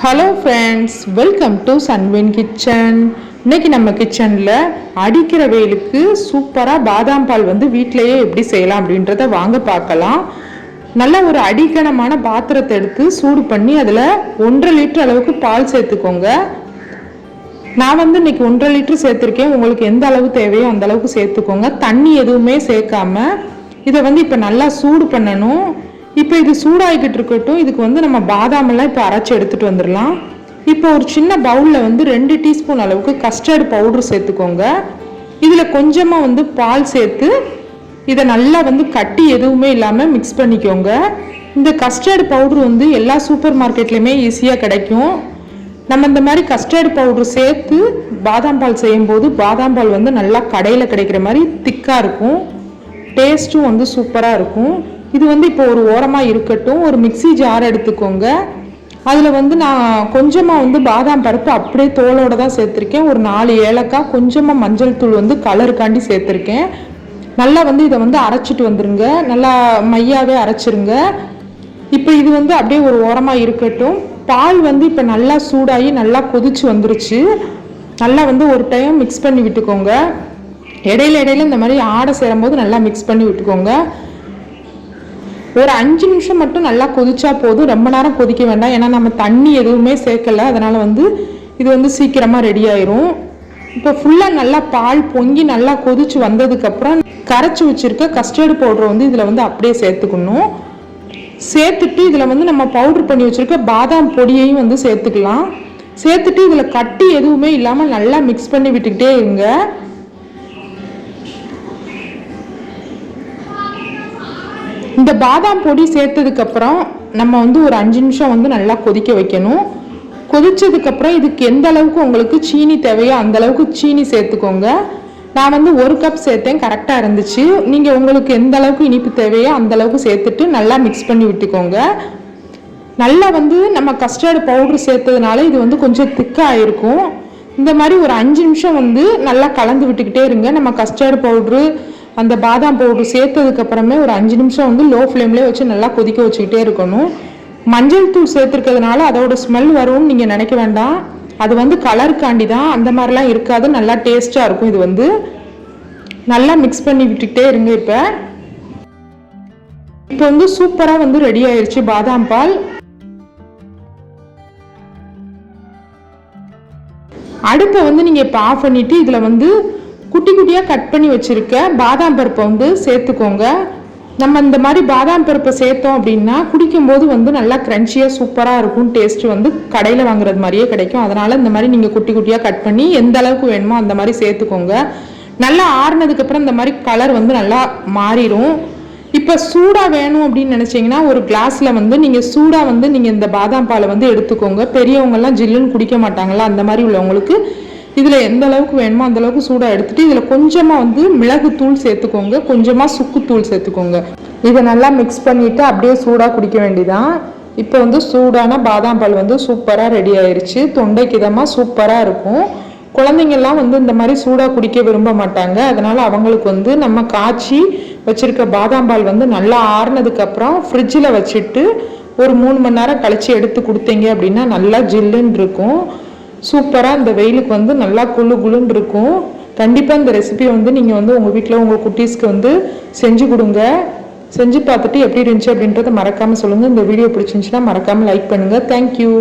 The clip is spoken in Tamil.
ஹலோ ஃப்ரெண்ட்ஸ், வெல்கம் டு சன்வின் கிச்சன். இன்னைக்கு நம்ம கிச்சனில் அடிக்கிற வெயிலுக்கு சூப்பராக பாதாம் பால் வீட்டிலையே எப்படி செய்யலாம் அப்படின்றத வாங்க பார்க்கலாம். நல்ல ஒரு அடிக்கணமான பாத்திரத்தை எடுத்து சூடு பண்ணி அதில் 1.5 லிட்டர் அளவுக்கு பால் சேர்த்துக்கோங்க. நான் இன்னைக்கு 1.5 லிட்டர் சேர்த்துருக்கேன். உங்களுக்கு எந்த அளவு தேவையோ அந்த அளவுக்கு சேர்த்துக்கோங்க. தண்ணி எதுவுமே சேர்க்காம இதை இப்போ நல்லா சூடு பண்ணணும். இப்போ இது சூடாகிக்கிட்டு இருக்கட்டும். இதுக்கு நம்ம பாதாம் எல்லாம் இப்போ அரைச்சி எடுத்துட்டு வந்துடலாம். இப்போ ஒரு சின்ன பவுலில் 2 டீஸ்பூன் அளவுக்கு கஸ்டர்ட் பவுடர் சேர்த்துக்கோங்க. இதில் கொஞ்சமாக பால் சேர்த்து இதை நல்லா கட்டி எதுவுமே இல்லாமல் மிக்ஸ் பண்ணிக்கோங்க. இந்த கஸ்டர்ட் பவுடர் எல்லா சூப்பர் மார்க்கெட்லேயுமே ஈஸியாக கிடைக்கும். நம்ம இந்த மாதிரி கஸ்டர்ட் பவுடர் சேர்த்து பாதாம் பால் செய்யும்போது பாதாம் பால் நல்லா கடையில் கிடைக்கிற மாதிரி திக்காக இருக்கும். டேஸ்ட்டும் சூப்பராக இருக்கும். இது இப்போ ஒரு ஓரமாக இருக்கட்டும். ஒரு மிக்சி ஜார் எடுத்துக்கோங்க. அதில் நான் கொஞ்சமாக பாதாம் பருப்பு அப்படியே தோலோடு தான் சேர்த்துருக்கேன். ஒரு 4 ஏலக்காய், கொஞ்சமாக மஞ்சள் தூள் கலருக்காண்டி சேர்த்துருக்கேன். நல்லா இதை அரைச்சிட்டு வந்துருங்க. நல்லா மையாவே அரைச்சிருங்க. இப்போ இது அப்படியே ஒரு ஓரமாக இருக்கட்டும். பால் இப்போ நல்லா சூடாகி நல்லா கொதிச்சு வந்துருச்சு. நல்லா ஒரு டைம் மிக்ஸ் பண்ணி விட்டுக்கோங்க. இடையில இந்த மாதிரி ஆடை சேரும்போது நல்லா மிக்ஸ் பண்ணி விட்டுக்கோங்க. ஒரு 5 நிமிஷம் மட்டும் நல்லா கொதிச்சா போதும். ரொம்ப நேரம் கொதிக்க வேண்டாம். ஏன்னா நம்ம தண்ணி எதுவுமே சேர்க்கல. அதனால இது சீக்கிரமா ரெடி ஆயிரும். இப்போ ஃபுல்லா நல்லா பால் பொங்கி நல்லா கொதிச்சு வந்ததுக்கப்புறம் கரைச்சி வச்சிருக்க கஸ்டர்ட் பவுடர் இதில் அப்படியே சேர்த்துக்கணும். சேர்த்துட்டு இதில் நம்ம பவுடர் பண்ணி வச்சிருக்க பாதாம் பொடியையும் சேர்த்துக்கலாம். சேர்த்துட்டு இதில் கட்டி எதுவுமே இல்லாமல் நல்லா மிக்ஸ் பண்ணி விட்டுக்கிட்டே இருங்க. இந்த பாதாம் பொடி சேர்த்ததுக்கப்புறம் நம்ம ஒரு 5 நிமிஷம் நல்லா கொதிக்க வைக்கணும். கொதிச்சதுக்கப்புறம் இதுக்கு எந்த அளவுக்கு உங்களுக்கு சீனி தேவையோ அந்த அளவுக்கு சீனி சேர்த்துக்கோங்க. நான் 1 கப் சேர்த்தேன், கரெக்டாக இருந்துச்சு. நீங்கள் உங்களுக்கு எந்த அளவுக்கு இனிப்பு தேவையோ அந்த அளவுக்கு சேர்த்துட்டு நல்லா மிக்ஸ் பண்ணி விட்டுக்கோங்க. நல்லா நம்ம கஸ்டர்ட் பவுடர் சேர்த்ததுனால இது கொஞ்சம் திக்காக இருக்கும். இந்த மாதிரி ஒரு 5 நிமிஷம் நல்லா கலந்து விட்டுக்கிட்டே இருங்க. நம்ம கஸ்டர்ட் பவுட்ரு அந்த பாதாம் பவுடர் சேர்த்ததுக்கு அப்புறமே ஒரு 5 நிமிஷம் லோ ஃப்ளேம்லேயே வச்சு நல்லா கொதிக்க வச்சுக்கிட்டே இருக்கணும். மஞ்சள் தூள் சேர்த்துருக்கிறதுனால அதோட ஸ்மெல் வரும்னு நீங்கள் நினைக்க வேண்டாம். அது கலருக்காண்டி தான். அந்த மாதிரிலாம் இருக்காது. நல்லா டேஸ்ட்டாக இருக்கும். இது நல்லா மிக்ஸ் பண்ணி விட்டுக்கிட்டே இருங்க. இப்போ சூப்பராக ரெடி ஆயிடுச்சு பாதாம் பால். அடுப்பை நீங்கள் இப்போ ஆஃப் பண்ணிவிட்டு இதில் குட்டி குட்டியாக கட் பண்ணி வச்சுருக்க பாதாம் பருப்பை சேர்த்துக்கோங்க. நம்ம இந்த மாதிரி பாதாம் பருப்பை சேர்த்தோம் அப்படின்னா குடிக்கும்போது நல்லா க்ரன்ச்சியாக சூப்பராக இருக்கும். டேஸ்ட்டு கடையில் வாங்குறது மாதிரியே கிடைக்கும். அதனால் இந்த மாதிரி நீங்கள் குட்டி குட்டியாக கட் பண்ணி எந்த அளவுக்கு வேணுமோ அந்த மாதிரி சேர்த்துக்கோங்க. நல்லா ஆறுனதுக்கப்புறம் இந்த மாதிரி கலர் நல்லா மாறிடும். இப்போ சூடாக வேணும் அப்படின்னு நினச்சிங்கன்னா ஒரு கிளாஸில் நீங்கள் சூடாக நீங்கள் இந்த பாதாம் பாலை எடுத்துக்கோங்க. பெரியவங்கெல்லாம் ஜில்லுன்னு குடிக்க மாட்டாங்களா, அந்த மாதிரி உள்ளவங்களுக்கு இதில் எந்த அளவுக்கு வேணுமோ அந்த அளவுக்கு சூடாக எடுத்துகிட்டு இதில் கொஞ்சமாக மிளகுத்தூள் சேர்த்துக்கோங்க. கொஞ்சமாக சுக்குத்தூள் சேர்த்துக்கோங்க. இதை நல்லா மிக்ஸ் பண்ணிவிட்டு அப்படியே சூடாக குடிக்க வேண்டியதான். இப்போ சூடான பாதாம் பால் சூப்பராக ரெடி ஆயிடுச்சு. தொண்டைக்கு இதமாக சூப்பராக இருக்கும். குழந்தைங்கள்லாம் இந்த மாதிரி சூடாக குடிக்க விரும்ப மாட்டாங்க. அதனால் அவங்களுக்கு நம்ம காய்ச்சி வச்சுருக்க பாதாம் பால் நல்லா ஆறுனதுக்கப்புறம் ஃப்ரிட்ஜில் வச்சுட்டு ஒரு 3 மணி நேரம் கழித்து எடுத்து கொடுத்தீங்க அப்படின்னா நல்லா ஜில்லுன்னு இருக்கும். சூப்பராக இந்த வெயிலுக்கு நல்லா குளு குளுன்னு இருக்கும். கண்டிப்பாக இந்த ரெசிபி நீங்கள் உங்கள் வீட்டில் உங்கள் குட்டீஸ்க்கு செஞ்சு கொடுங்க. செஞ்சு பார்த்துட்டு எப்படி இருந்துச்சு அப்படின்றத மறக்காமல் சொல்லுங்கள். இந்த வீடியோ பிடிச்சிருந்துச்சுன்னா மறக்காமல் லைக் பண்ணுங்கள். தேங்க்யூ.